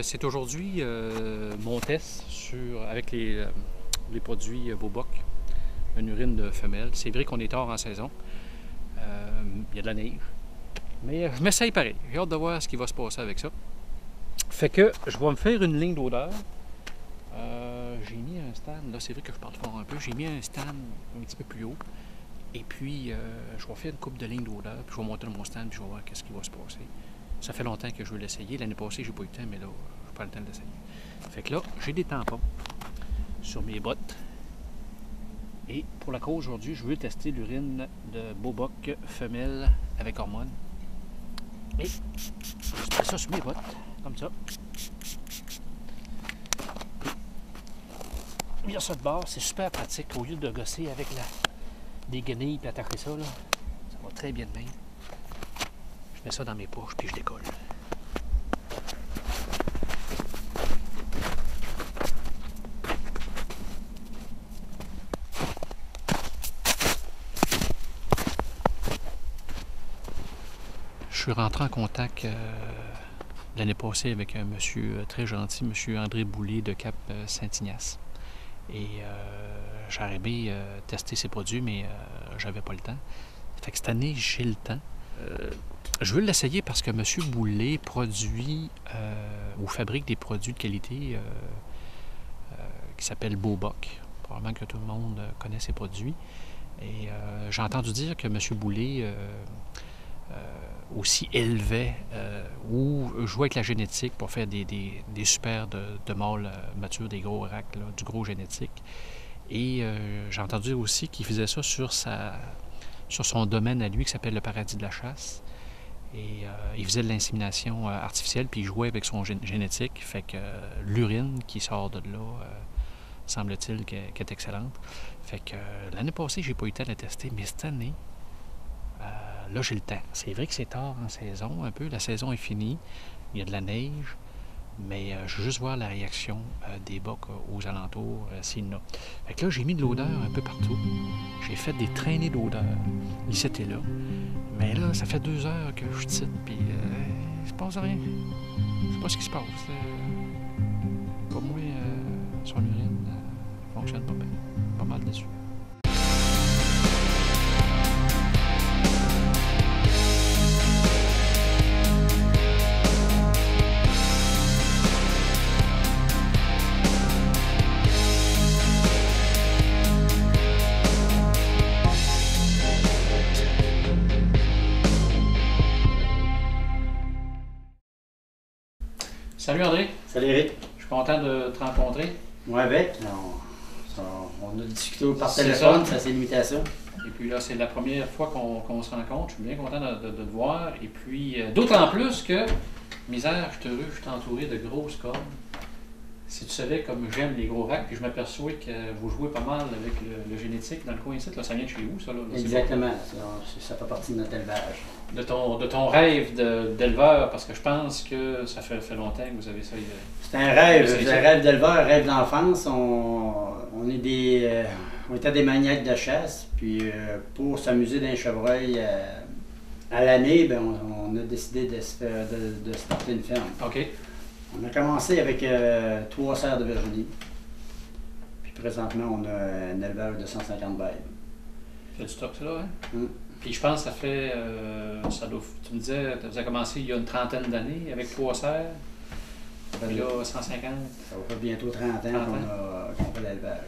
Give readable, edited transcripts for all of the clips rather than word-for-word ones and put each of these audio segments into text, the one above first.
C'est aujourd'hui mon test avec les produits Boboc, une urine de femelle. C'est vrai qu'on est tard en saison. Il y a de la neige. Mais je m'essaye pareil. J'ai hâte de voir ce qui va se passer avec ça. Fait que je vais me faire une ligne d'odeur. J'ai mis un stand, là c'est vrai que je parle fort un peu, j'ai mis un stand un petit peu plus haut. Et puis je vais faire une coupe de lignes d'odeur, puis je vais monter mon stand, puis je vais voir qu'est-ce qui va se passer. Ça fait longtemps que je veux l'essayer. L'année passée, j'ai pas eu le temps, mais là, je n'ai pas le temps de l'essayer. Fait que là, j'ai des tampons sur mes bottes. Et pour la cause aujourd'hui, je veux tester l'urine de Boboc femelle avec hormones. Et je mets ça sur mes bottes, comme ça. Il y a ça de bord, c'est super pratique. Au lieu de gosser avec des guenilles et attacher ça, là, ça va très bien de même. Je mets ça dans mes poches puis je décolle. Je suis rentré en contact l'année passée avec un monsieur très gentil, monsieur André Boulay de Cap Saint-Ignace. Et j'ai aimé tester ses produits, mais j'avais pas le temps. Fait que cette année, j'ai le temps. Je veux l'essayer parce que M. Boulay produit ou fabrique des produits de qualité qui s'appellent Boboc. Probablement que tout le monde connaît ces produits. Et j'ai entendu dire que M. Boulay aussi élevait ou jouait avec la génétique pour faire des super de mâles matures, des gros racks, là, du gros génétique. Et j'ai entendu aussi qu'il faisait ça sur son domaine à lui qui s'appelle le Paradis de la Chasse. Et il faisait de l'insémination artificielle, puis il jouait avec son génétique. Fait que l'urine qui sort de là, semble-t-il, qu'elle est excellente. Fait que l'année passée, j'ai pas eu le temps de la tester, mais cette année, là, j'ai le temps. C'est vrai que c'est tard en saison, un peu. La saison est finie. Il y a de la neige. Mais je veux juste voir la réaction des bocs aux alentours, s'il y en a. Fait que là, j'ai mis de l'odeur un peu partout. J'ai fait des traînées d'odeur, ici et là. Mais là, ça fait 2 heures que je tite, puis il se passe rien. Je sais pas ce qui se passe. Pour moi, son urine fonctionne pas bien. Pas mal dessus. Salut André. Salut Eric. Je suis content de te rencontrer. Moi avec, on a discuté par téléphone, ça c'est l'imitation. Et puis là, c'est la première fois qu'on se rencontre. Je suis bien content de te voir. Et puis, d'autant plus que, misère, je suis heureux, je suis entouré de grosses cornes. Si tu savais comme j'aime les gros racks, puis je m'aperçois que vous jouez pas mal avec le génétique dans le coin ici, là, ça vient de chez vous, ça? Là, exactement, ça fait partie de notre élevage. De ton rêve d'éleveur, parce que je pense que ça fait longtemps que vous avez ça. C'est un rêve d'éleveur, un rêve d'enfance. On était des maniaques de chasse, puis pour s'amuser d'un chevreuil à l'année, ben, on a décidé de starter une ferme. OK. On a commencé avec 3 serres de Virginie, puis présentement on a un élevage de 150 bêtes. C'est du stock, ça là, hein? Mm. Puis je pense que ça fait, tu me disais, tu as commencé il y a une trentaine d'années avec 3 serres, puis là 150. Ça va faire bientôt 30 ans qu'on fait l'élevage.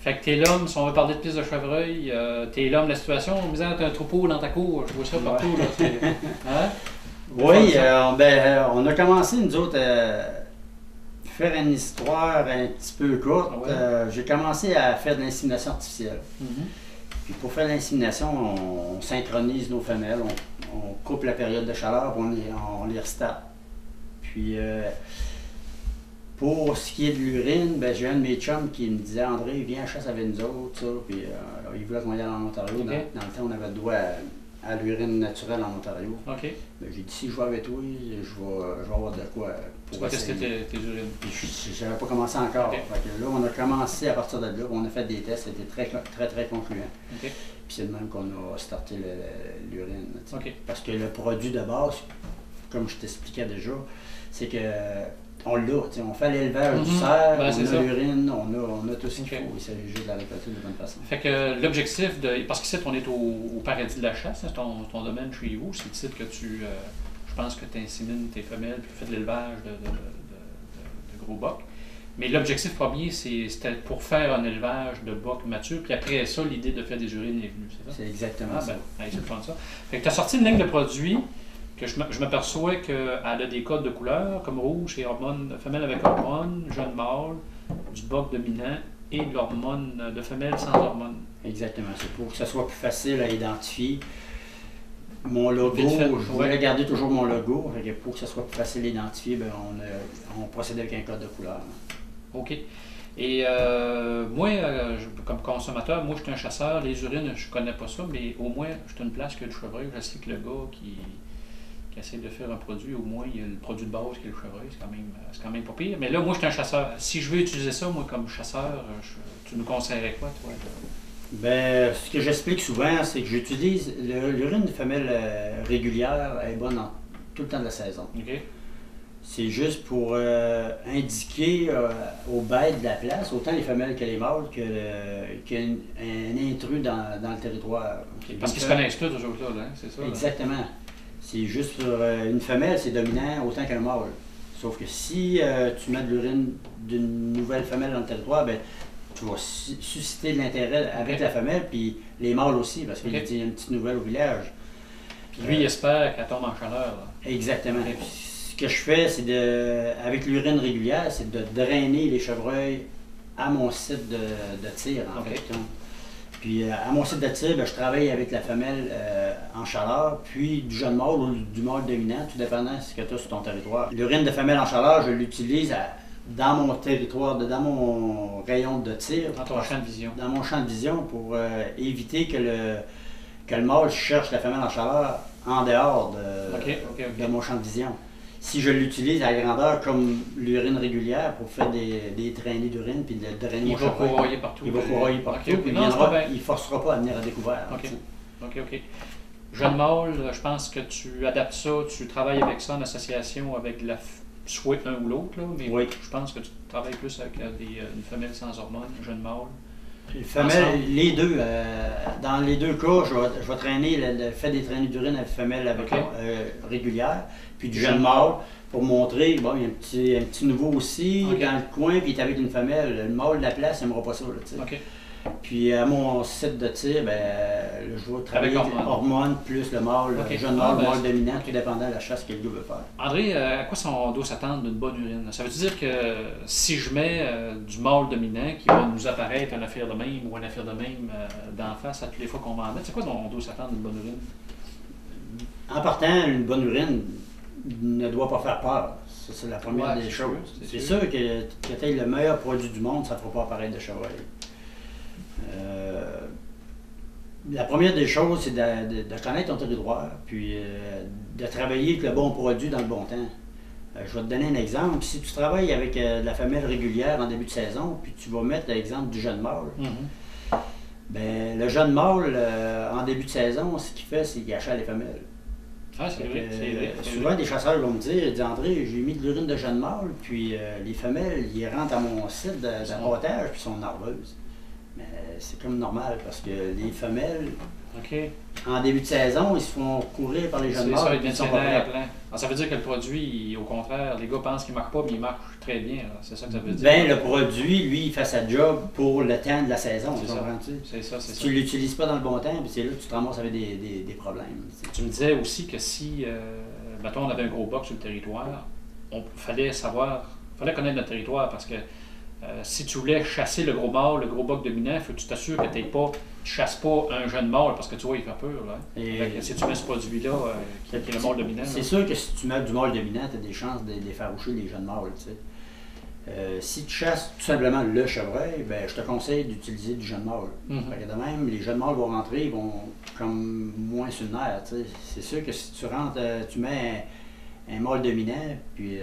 Fait que t'es l'homme, si on veut parler de piste de chevreuil, t'es l'homme de la situation, en me disant t'as un troupeau dans ta cour, je vois ça partout. Là, hein? Oui, on a commencé, nous autres, faire une histoire un petit peu courte. Ouais. J'ai commencé à faire de l'insémination artificielle. Puis pour faire l'insémination, on synchronise nos femelles, on coupe la période de chaleur, on les restart. Puis pour ce qui est de l'urine, ben, j'ai un de mes chums qui me disait « André, viens à chasse avec nous autres. » ça. Puis il voulait qu'on y aille en Ontario. Okay. Dans le temps, on avait le droit à l'urine naturelle en Ontario. Okay. Ben, j'ai dit, si je vais avec toi, je vais avoir de quoi pour tu vas tester tes urines. Je n'avais pas commencé encore. Okay. Fait que là, on a commencé à partir de là, on a fait des tests, c'était très concluant. Okay. Puis c'est de même qu'on a starté l'urine. Okay. Parce que le produit de base, comme je t'expliquais déjà, c'est que on l'a. On fait l'élevage du cerf, on a l'urine, on a tout ce qu'il faut. Il s'agit juste de la récolter de bonne façon. Fait que l'objectif, parce qu'ici on est au paradis de la chasse, c'est ton domaine chez vous, c'est le titre que je pense que tu insémines tes femelles puis tu fais de l'élevage de gros bocs. Mais l'objectif premier, c'était pour faire un élevage de bocs matures, puis après ça, l'idée de faire des urines est venue, c'est ça? C'est exactement ça. C'est le fun, ça. Fait que tu as sorti une ligne de produits que je m'aperçois qu'elle a des codes de couleur, comme rouge et hormones, femelle avec hormones, jeune mâle, du boc dominant et de l'hormone de femelle sans hormones. Exactement, c'est pour que ce soit plus facile à identifier. Mon logo, je voulais garder toujours mon logo, pour que ce soit plus facile à identifier, on procède avec un code de couleur. OK. Et moi, comme consommateur, moi je suis un chasseur, les urines, je connais pas ça, mais au moins, je suis une place que le chevreuil, je sais que le gars qui essaie de faire un produit, au moins il y a le produit de base qui est le chevreuil, c'est quand même pas pire. Mais là, moi je suis un chasseur. Si je veux utiliser ça, moi comme chasseur, tu nous conseillerais quoi, toi? Ben, ce que j'explique souvent, c'est que j'utilise l'urine de femelle régulière, elle est bonne tout le temps de la saison. Okay. C'est juste pour indiquer aux bêtes de la place, autant les femelles que les mâles, qu'il y a un intrus dans le territoire. Okay. Parce qu'ils se connaissent tous autres là, c'est ça? Exactement. Là. C'est juste pour une femelle, c'est dominant autant qu'un mâle. Sauf que si tu mets de l'urine d'une nouvelle femelle dans le territoire, ben, tu vas susciter de l'intérêt avec la femelle, puis les mâles aussi, parce qu'il y a une petite nouvelle au village. Puis lui, il espère qu'elle tombe en chaleur. Là. Exactement. Ce que je fais, c'est avec l'urine régulière, c'est de drainer les chevreuils à mon site de tir, en fait. Puis à mon site de tir, je travaille avec la femelle en chaleur, puis du jeune mâle ou du mâle dominant, tout dépendant de ce que tu as sur ton territoire. L'urine de femelle en chaleur, je l'utilise dans mon territoire, dans mon rayon de tir. Dans ton champ de vision. Dans mon champ de vision pour éviter que le mâle cherche la femelle en chaleur en dehors de mon champ de vision. Si je l'utilise à grandeur comme l'urine régulière pour faire des traînées d'urine puis de drainer mon chevreuil, il va courroyer partout. Il va courroyer partout, puis il ne forcera pas à venir à découvert. OK. Jeune mâle, je pense que tu adaptes ça, tu travailles avec ça en association avec soit un ou l'autre, mais oui. Je pense que tu travailles plus avec une femelle sans hormones, jeune mâle. Les deux. Dans les deux cas, je vais traîner, faire des traînées d'urine avec femelle régulière, puis du jeune mâle pour montrer, bon, il y a un petit nouveau aussi dans le coin, puis il est avec une femelle. Le mâle de la place, il n'aimera pas ça. Là, puis à mon site de tir, je vais travailler avec hormones plus le mâle, jeune mâle, mâle dominant, tout dépendant de la chasse que le gars veut faire. André, à quoi on doit s'attendre d'une bonne urine? Ça veut dire que si je mets du mâle dominant qui va nous apparaître une affaire de même ou une affaire de même d'en face à toutes les fois qu'on va en mettre, c'est quoi on doit s'attendre d'une bonne urine? En partant, une bonne urine ne doit pas faire peur. Ça, c'est la première des choses. C'est sûr que tu aies le meilleur produit du monde, ça ne fera pas apparaître de chevreuil. La première des choses, c'est de connaître ton territoire, puis de travailler avec le bon produit dans le bon temps. Je vais te donner un exemple. Si tu travailles avec de la femelle régulière en début de saison, puis tu vas mettre l'exemple du jeune mâle, le jeune mâle, en début de saison, ce qu'il fait, c'est qu'il achète les femelles. Ah, c'est vrai. Souvent, des chasseurs vont me dire, ils disent, André, j'ai mis de l'urine de jeune mâle, puis les femelles, ils rentrent à mon site d'abattage, puis ils sont nerveuses. Mais c'est comme normal parce que les femelles, en début de saison, ils se font courir par les jeunes mâles. Ça veut dire que le produit, au contraire, les gars pensent qu'il ne marche pas, mais il marche très bien. C'est ça que ça veut dire. Le produit, lui, il fait sa job pour le temps de la saison. C'est ça. Si tu ne l'utilises pas dans le bon temps, c'est là que tu te ramasses avec des problèmes. Tu me disais aussi que si, mettons, on avait un gros boc sur le territoire, fallait connaître notre territoire parce que si tu voulais chasser le gros mâle, le gros boc dominant, il faut que tu t'assures que tu ne chasses pas un jeune mâle parce que tu vois, il fait peur. Là. Si tu mets ce produit-là, qui est le mâle dominant. C'est sûr que si tu mets du mâle dominant, tu as des chances de effaroucher les jeunes mâles. Tu sais. Si tu chasses tout simplement le chevreuil, je te conseille d'utiliser du jeune mâle. De même, les jeunes mâles vont rentrer, ils vont comme moins sur le nerf. Tu sais. C'est sûr que si tu rentres, tu mets un mâle dominant, puis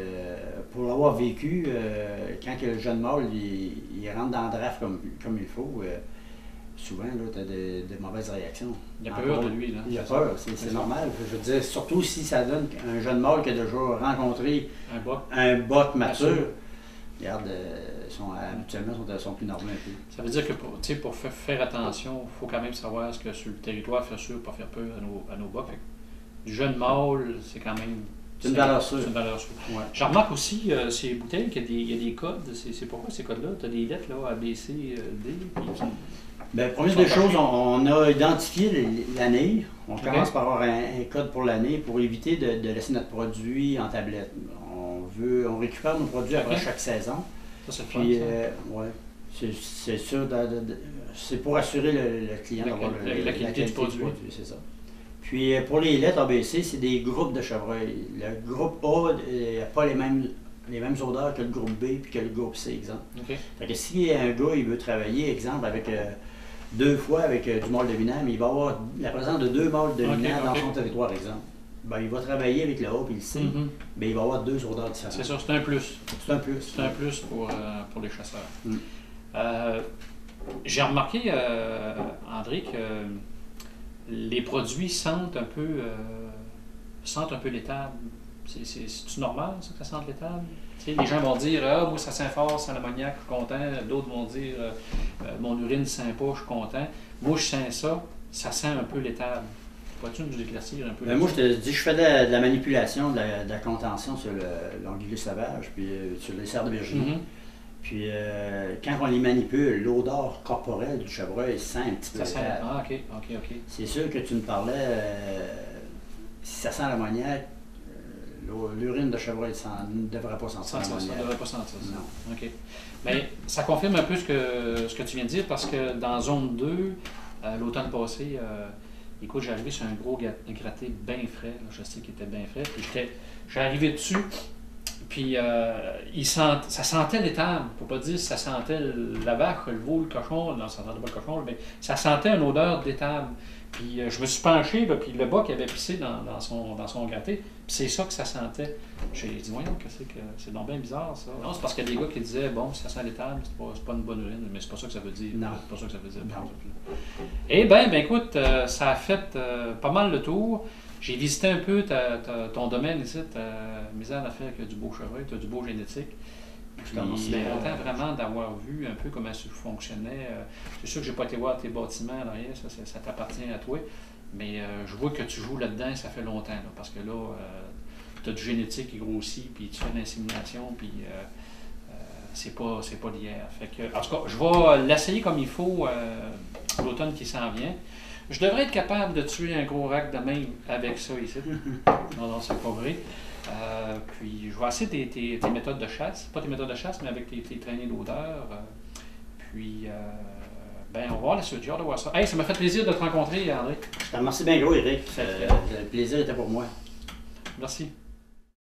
pour l'avoir vécu, quand le jeune mâle il rentre dans le draft comme il faut, souvent, tu as des mauvaises réactions. Il a peur de lui. Là. Il a peur, c'est normal. Je veux dire, surtout si ça donne un jeune mâle qui a déjà rencontré un boc mature. Regarde, habituellement, ils sont plus normaux un peu. Ça veut dire que pour faire attention, il faut quand même savoir ce que sur le territoire, faire sûr, pas faire peur à nos bocs. Du jeune mâle, c'est quand même... C'est une valeur sûre. Ouais. Je remarque aussi, ces bouteilles, qu'il y a des codes. C'est pourquoi ces codes-là? Tu as des lettres, là, A, B, C, D. Bien, première des choses, on a identifié l'année. On commence par avoir un code pour l'année pour éviter de laisser notre produit en tablette. On récupère nos produits après chaque saison. Ça, c'est puis, c'est sûr, c'est pour assurer le client d'avoir la qualité du produit. C'est ça. Puis pour les lettres ABC, c'est des groupes de chevreuil. Le groupe A n'a pas les mêmes odeurs que le groupe B et que le groupe C, exemple. Fait que si un gars il veut travailler, exemple, avec 2 fois avec du mâle dominant, mais il va avoir la présence de 2 mâles dominants dans son territoire, exemple. Ben, il va travailler avec le A et le C, mais il va avoir 2 odeurs différentes. C'est ça, c'est un plus. C'est un plus. C'est un plus pour les chasseurs. J'ai remarqué, André, que les produits sentent un peu l'étable. C'est-tu normal, ça, que ça sente l'étable? Les gens vont dire « Ah, moi, ça sent fort, ça sent l'ammoniaque, je suis content. » D'autres vont dire « Mon urine ne sent pas, je suis content. » Moi, je sens ça sent un peu l'étable. Pourrais-tu nous éclaircir un peu? Moi, je te dis, je fais de la manipulation, de la contention sur l'angulus sauvage, puis sur les cerfs de Virginie. Puis quand on les manipule, l'odeur corporelle du chevreuil sent un petit peu. Ah, ok. C'est sûr que tu me parlais, si ça sent l'ammoniaque, l'urine de chevreuil ne devrait pas sentir l'ammoniaque. Ça ne devrait pas sentir ça. Non. OK. Mais ça confirme un peu ce que tu viens de dire, parce que dans zone 2, l'automne passé, écoute, j'ai arrivé sur un gros gratté bien frais. Là, je sais qu'il était bien frais. Puis j'ai arrivé dessus. Puis ça sentait l'étable, pour pas dire ça sentait la vache, le veau, le cochon, non, ça sentait pas le cochon, mais ça sentait une odeur d'étable. Puis je me suis penché, là, puis le boc avait pissé dans son gratté, puis c'est ça que ça sentait. J'ai dit, voyons, c'est donc bien bizarre ça. Non, c'est parce qu'il y a des gars qui disaient, bon, ça sent l'étable, c'est pas une bonne urine, mais c'est pas ça que ça veut dire. Non. C'est pas ça que ça veut dire. Eh bien, écoute, ça a fait pas mal le tour. J'ai visité un peu ton domaine ici, tu as misé à l'affaire avec du beau chevreuil, tu as du beau génétique. Puis, je suis content vraiment d'avoir vu un peu comment ça fonctionnait. C'est sûr que je n'ai pas été voir tes bâtiments en arrière, ça t'appartient à toi. Mais je vois que tu joues là-dedans, ça fait longtemps. Là, parce que là, tu as du génétique qui grossit, puis tu fais de l'insémination, puis c'est pas d'hier. En tout cas, je vais l'essayer comme il faut l'automne qui s'en vient. Je devrais être capable de tuer un gros rack de même avec ça ici. Non, c'est pas vrai. Puis je vais essayer tes méthodes de chasse. Pas tes méthodes de chasse, mais avec tes traînées d'odeur. Puis, on va voir la suite. J'ai hâte de voir ça. Hey, ça m'a fait plaisir de te rencontrer, André. Je te remercie bien gros, Eric. Le plaisir était pour moi. Merci.